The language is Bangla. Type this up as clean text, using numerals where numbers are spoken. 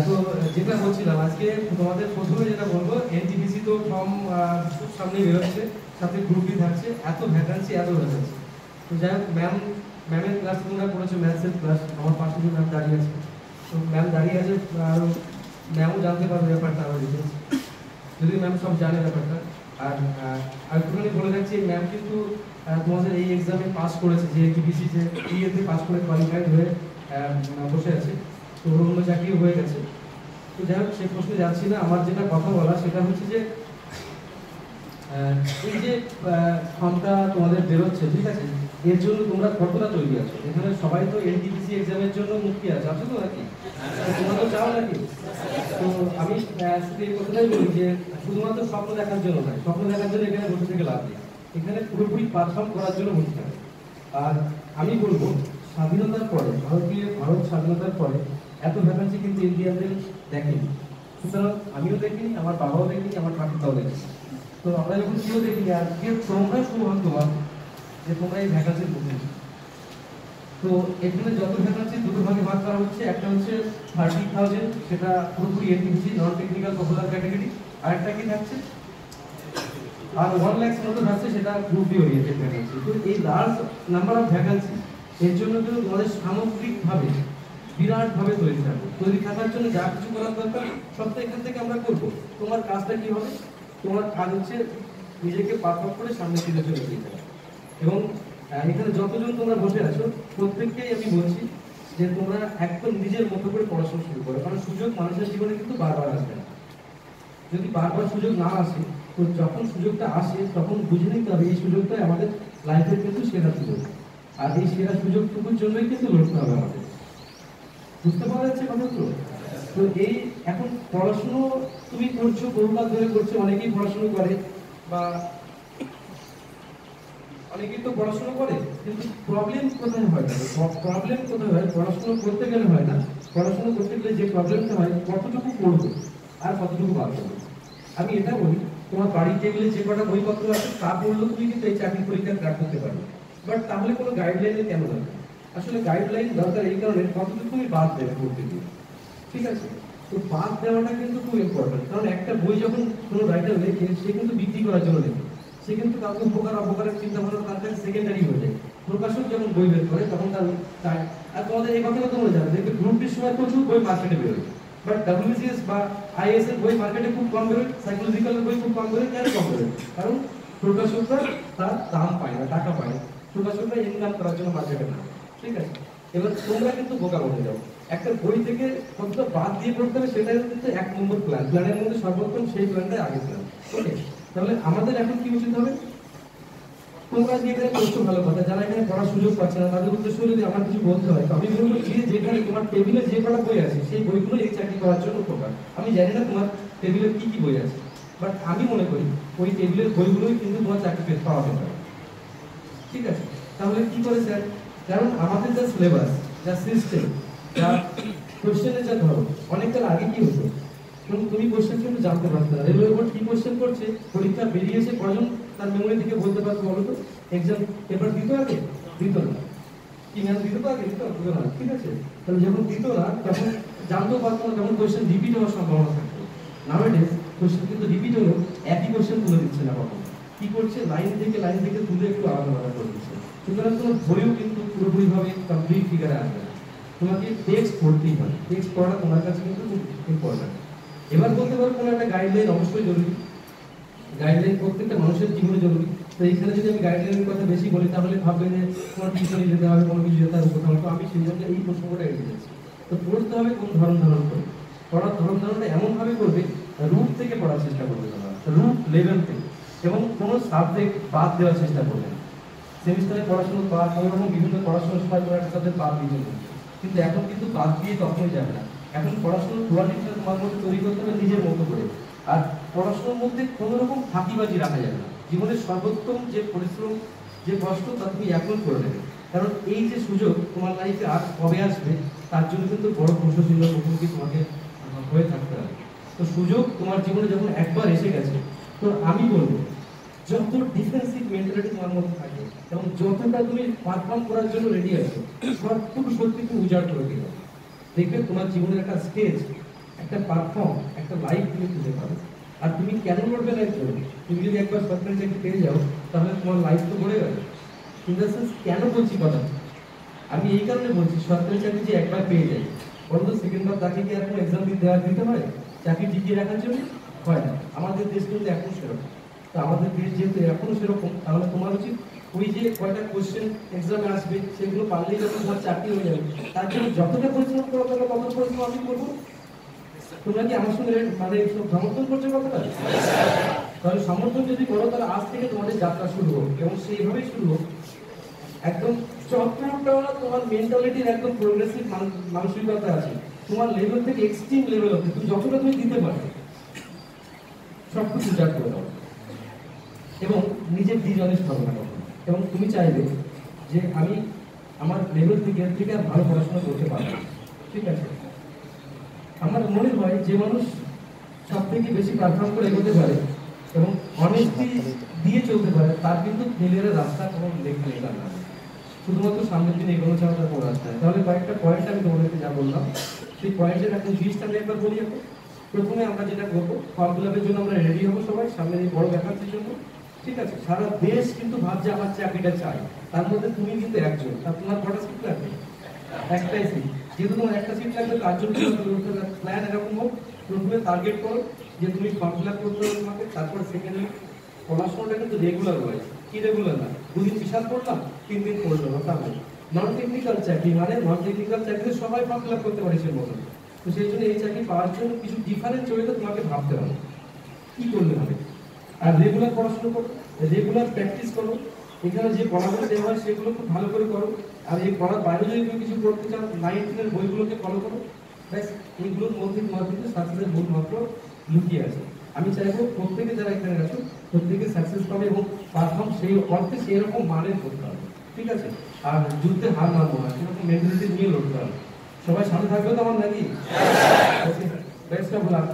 তো যেটা বলছিলাম আজকে তোমাদের প্রথমে যেটা বলবো, এনটিপিসি তো ফর্ম সামনে বেরোচ্ছে, সাথে গ্রুপ ডি থাকছে, এত ভ্যাকান্সি তো যাই হোক ম্যামের ক্লাস তোমরা করেছো, ম্যাথসের ক্লাস, আমার পাশে যে ম্যাম দাঁড়িয়ে আছে, তো ম্যাম দাঁড়িয়ে আছে, আর ম্যামও জানতে পারবে ব্যাপারটা আমার ডিটেলস, যদি ম্যাম সব জানে ব্যাপারটা। আর একটুখানি বলে যাচ্ছি, ম্যাম কিন্তু তোমাদের এই এক্সামে পাস করেছে, যে এনটিপিসি যে ইয়েতে পাস করে কোয়ালিফাইড হয়ে বসে আছে, তো অন্য চাকরিও হয়ে গেছে। তো যাই হোক, সে প্রশ্নে যাচ্ছি না, আমার যেটা কথা বলা সেটা হচ্ছে যে এই যে ফর্মটা তোমাদের বেরোচ্ছে, ঠিক আছে, এর জন্য তোমরা কতটা তৈরি আছো? এখানে সবাই তো এনটিপিসি এক্সামের জন্য মুক্তি আছে তো নাকি? তোমরা তো চাও নাকি? তো আমি শুধু এই কথাটাই বলি যে শুধুমাত্র স্বপ্ন দেখার জন্য নয়, স্বপ্ন দেখার জন্য এখানে বসে থেকে লাভ নেই, এখানে পুরোপুরি পারফর্ম করার জন্য বসতে হবে। আর আমি বলবো, স্বাধীনতার পরে, ভারত স্বাধীনতার পরে এত ভ্যাকান্সি কিন্তু ইন্ডিয়ানদের দেখেনি, সুতরাং আমিও দেখিনি, আমার বাবাও দেখিনি, আমার ঠাকুরটাও দেখিনি। তো আমরা যখন কেউ দেখিনি, আর কেউ তোমরা সৌভাগ্যবান যে তোমরা এই ভ্যাকান্সির মধ্যে। তো এখানে যত ভ্যাকান্সি দুটো ভাগে ভাগ করা হচ্ছে, একটা হচ্ছে 30,000, সেটা পুরোপুরি NTPC non technical popular category, আর একটা কি থাকছে, আর 1 লাখ মতো থাকছে, সেটা গ্রুপ ডি ওরিয়েন্টেড ভ্যাকান্সি। তো এই লার্জ নাম্বার অফ ভ্যাকান্সি, এর জন্য কিন্তু তোমাদের সামগ্রিকভাবে বিরাটভাবে তৈরি থাকার জন্য যা কিছু করার দরকার সব তো এখান থেকে আমরা করবো। তোমার কাজটা কি হবে? তোমার কাজ হচ্ছে নিজেকে পারফর্ম করে সামনে দিকে চলে যেতে হবে। এবং এখানে যতজন তোমরা বসে আছো, প্রত্যেককেই আমি বলছি যে তোমরা একদম নিজের মতো করে পড়াশোনা শুরু করো, কারণ সুযোগ মানুষের জীবনে কিন্তু বারবার আসবে না। যদি বারবার সুযোগ না আসে, তো যখন সুযোগটা আসে তখন বুঝে নিতে হবে এই সুযোগটা আমাদের লাইফের কিন্তু সেরা সুযোগ, আর এই সেরা সুযোগটুকুর জন্যই কিন্তু লড়তে হবে আমাদের। বুঝতে পারা যাচ্ছে কথা তো? তো এই এখন পড়াশুনো তুমি করছো, বহুকাল ধরে করছো, অনেকেই পড়াশুনো করে, বা অনেকেই তো পড়াশোনা করে, কিন্তু প্রবলেম কোথায় হয়? প্রবলেম কোথায় হয়? পড়াশোনা করতে গেলে হয় না, পড়াশোনা করতে গেলে যে প্রবলেমটা হয়, কতটুকু পড়বো আর কতটুকু বাদ দেবো। আমি এটা বলি, তোমার বাড়ির টেবিলে যে কটা বইপত্র আছে তা পড়লেও তুমি কিন্তু এই চাকরি পরীক্ষা ক্র্যাক করতে পারবে, বাট তাহলে কোনো গাইডলাইনের কেন দরকার? আসলে গাইডলাইন দরকার এই কারণে, কতটুকু তুমি বাদ দেবে পড়তে গিয়ে, ঠিক আছে? তো বাদ দেওয়াটা কিন্তু খুব ইম্পর্টেন্ট, কারণ একটা বই যখন কোনো রাইটার লেখে, সে কিন্তু বিক্রি করার জন্য লেখে, সে কিন্তু কাউকে উপকার অপকারের চিন্তা ভাবনা তার কাছে সেকেন্ডারি হয়ে যায়। প্রকাশক যখন বই বের করে তখন তার আর তোমাদের এই কথাটা তোমরা জানো, দেখবে গ্রুপ ডির সময় প্রচুর বই মার্কেটে বেরোয়, বাট ডাব্লিউবিসিএস বা আইএস এর বই মার্কেটে খুব কম বেরোয়, সাইকোলজিক্যালের বই খুব কম বেরোয়। কেন কম বেরোয়? কারণ প্রকাশকরা তার দাম পায় না, টাকা পায় না, প্রকাশকরা ইনকাম করার জন্য মার্কেটে না, ঠিক আছে? এবার তোমরা কিন্তু বোকা বনে যাও, একটা বই থেকে কতটা বাদ দিয়ে পড়তে হবে সেটাই কিন্তু 1 নম্বর প্ল্যানের মধ্যে সর্বোত্তম সেই প্ল্যানটাই আগে প্ল্যান। ওকে, তাহলে আমাদের এখন কি উচিত হবে? তোমরা যেখানে করছো ভালো কথা, যারা এখানে পড়ার সুযোগ পাচ্ছে না তাদের উদ্দেশ্যে যদি আমার কিছু বলতে হয়, তো আমি বলবো যে যেখানে তোমার টেবিলে যে কটা বই আছে সেই বইগুলো এই চাকরি করার জন্য উপকার। আমি জানি না তোমার টেবিলে কি কি বই আছে, বাট আমি মনে করি ওই টেবিলের বইগুলোই কিন্তু তোমার চাকরি পাওয়া যেতে পারে, ঠিক আছে? তাহলে কি করে স্যার? কারণ আমাদের যা সিলেবাস, যা সিস্টেম, যা কোশ্চেনের যা ধরো, অনেকটা আগে কি হতো, তুমি কোশ্চেন কিন্তু জানতে পারছো না, রেলওয়ে বোর্ড কি কোশ্চেন করছে, পরীক্ষা বেরিয়েছে, কজন তার মেমোরি থেকে বলতে পারছো বলো তো? এক্সাম পেপার দিত আগে? দিত না। কি ম্যাম দিত তো আগে? দিত না, ঠিক আছে? তাহলে যখন দিত না তখন জানতেও পারতো না, তখন কোশ্চেন রিপিট হওয়ার সম্ভাবনা থাকতো। নাওয়াডেজ কোশ্চেন কিন্তু রিপিট হলো, একই কোশ্চেন তুলে দিচ্ছে না, কখন কি করছে, লাইন থেকে তুলে একটু আলাদা আলাদা করে দিচ্ছে। সুতরাং তোমার বইও কিন্তু পুরোপুরিভাবে কমপ্লিট ফিগারে আসবে না, তোমাকে টেক্সট পড়তেই হবে, টেক্সট পড়াটা তোমার কাছে কিন্তু খুব ইম্পর্টেন্ট। এবার বলতে পারো কোনো একটা গাইডলাইন অবশ্যই জরুরি, গাইডলাইন প্রত্যেকটা মানুষের জীবনে জরুরি। তো এইখানে যদি আমি গাইডলাইনের কথা বেশি বলি তাহলে ভাববে যে তোমার টিউশনে যেতে হবে, কোনো কিছু যেতে হবে কোথাও, তো আমি সেই জন্য এই প্রসঙ্গটা এগিয়ে যাচ্ছি। তো পড়তে হবে কোন ধারণ করে, পড়ার ধারণটা এমনভাবে করবে, রুট থেকে পড়ার চেষ্টা করবে, তোমরা রুট লেভেল থেকে, এবং কোনো সাবজেক্ট বাদ দেওয়ার চেষ্টা করবে না। সেমিস্টারে পড়াশোনা বা কোনো রকম বিভিন্ন পড়াশোনার সময় কোনো একটা সাবজেক্ট বাদ দিয়ে চলবে, কিন্তু এখন কিন্তু বাদ দিয়ে কখনোই যাবে না। এখন পড়াশোনার কোয়ালিটিটা তোমার মধ্যে তৈরি করতে হবে নিজের মতো করে, আর পড়াশোনার মধ্যে কোনো রকম ফাঁকিবাজি রাখা যাবে না। জীবনের সর্বোত্তম যে পরিশ্রম, যে কষ্ট, তা তুমি এখন করে নেবে, কারণ এই যে সুযোগ তোমার লাইফে আর কবে আসবে তার জন্য কিন্তু বড় প্রশ্নচিহ্ন মুখোমুখি তোমাকে হয়ে থাকতে হবে। তো সুযোগ তোমার জীবনে যখন একবার এসে গেছে, তো আমি বলবো যত ডিফেন্সিভ মেন্টালিটি তোমার মধ্যে থাকে এবং যতটা তুমি পারফর্ম করার জন্য রেডি আছো, সবটুকু সত্যি তুমি উজাড় করে দিও। দেখবে তোমার জীবনের একটা স্টেজ, একটা প্ল্যাটফর্ম, একটা লাইফ তুমি খুঁজে পাবে। আর তুমি কেন লড়বে না? তুমি যদি একবার সরকারি চাকরি পেয়ে যাও তাহলে তোমার লাইফ তো গড়ে গেল। ইন দ্য সেন্স কেন বলছি কথা, আমি এই কারণে বলছি সরকারি চাকরি যে একবার পেয়ে যায়, বলতো সেকেন্ড বার তাকে কি এখন এক্সাম দিতে হয়? চাকরি টিকিয়ে রাখার জন্য হয় না। আমাদের দেশ কিন্তু এখন সেরকম। তো আমাদের দেশ যেহেতু এখনো সেরকম, তাহলে তোমার উচিত ওই যে কয়টা কোশ্চেন এক্সামে আসবে সেগুলো পারলেই যখন তোমার চাকরি হয়ে যাবে, তার জন্য যতটা পরিশ্রম করো তত পরিশ্রম আমি করবো। তোমরা কি আমার সঙ্গে মানে সমর্থন করছো কথাটা? তাহলে সমর্থন যদি করো তাহলে আজ থেকে তোমাদের যাত্রা শুরু হোক, এবং সেইভাবেই শুরু হোক। একদম চক্রটা তোমার মেন্টালিটির একদম প্রোগ্রেসিভ মানসিকতা আছে, তোমার লেভেল থেকে এক্সট্রিম লেভেল অব্দি তুমি যতটা তুমি দিতে পারো সবকিছু চার করে দাও, এবং নিজের ডিজনেস ভালো না কখনো। এবং তুমি চাইবে যে আমি আমার লেভেল থেকে আর ভালো পড়াশোনা করতে পারবো, ঠিক আছে? আমার মনে হয় যে মানুষ সব থেকে বেশি পারফর্ম করে এগোতে পারে এবং অনেস্টি দিয়ে চলতে পারে, তার কিন্তু ফেলিয়ারের রাস্তা কোনো লেখা না, শুধুমাত্র সামনের দিন এগোনো ছাড়া তার কোনো রাস্তা নেই। তাহলে কয়েকটা পয়েন্ট আমি তোমাদেরকে যা বললাম, সেই পয়েন্টের এখন লিস্ট আমি একবার বলি। এখন প্রথমে আমরা যেটা করবো, ফর্ম ফিল আপের জন্য আমরা রেডি হবো সবাই সামনের এই বড় ভ্যাকান্সির জন্য, ঠিক আছে? সারা দেশ কিন্তু ভাবছে আমার চাকরিটা চাই, তার মধ্যে তুমি কিন্তু একজন। আর তোমার কটা সিট লাগবে? একটাই সিট। যেহেতু তোমার একটা সিট লাগবে, তার জন্য প্ল্যান এরকম হোক, প্রথমে টার্গেট করো যে তুমি ফর্ম ফিল আপ করতে হবে তোমাকে, তারপরে সেকেন্ডলি পড়াশোনাটা কিন্তু রেগুলার ওয়াইজ, কি রেগুলার না 2 দিন বিশাল পড়লাম 3 দিন পড়লো না, তাহলে নন টেকনিক্যাল চাকরি মানে নন টেকনিক্যাল চাকরিতে সবাই ফর্ম ফিল আপ করতে পারে সে মতো। তো সেই জন্য এই চাকরি পাওয়ার জন্য কিছু ডিফারেন্ট চরিত্র তোমাকে ভাবতে হবে কি করলে হবে। আর রেগুলার পড়াশোনা করো, রেগুলার প্র্যাকটিস করো, এখানে যে পড়াগুলো দেওয়া হয় সেগুলো খুব ভালো করে করো। আর এই পড়ার বাইরে যদি তুমি কিছু করতে চাও 9-10 বইগুলোকে ফলো করো, ব্যাস। এইগুলোর মধ্যে তোমার কিন্তু সাকসেসের মূল মাত্র লুকিয়ে আছে। আমি চাইবো প্রত্যেকে যারা এখানে আছো প্রত্যেকে সাকসেস পাবে এবং পারফর্ম সেই অর্থে সেই রকম মানের করতে হবে, ঠিক আছে? আর যুদ্ধে হার মানবো না, সেরকম মেন্টালিটি নিয়ে লড়তে হবে। সবাই সামনে থাকবে তো আমার নাকি? Best of luck.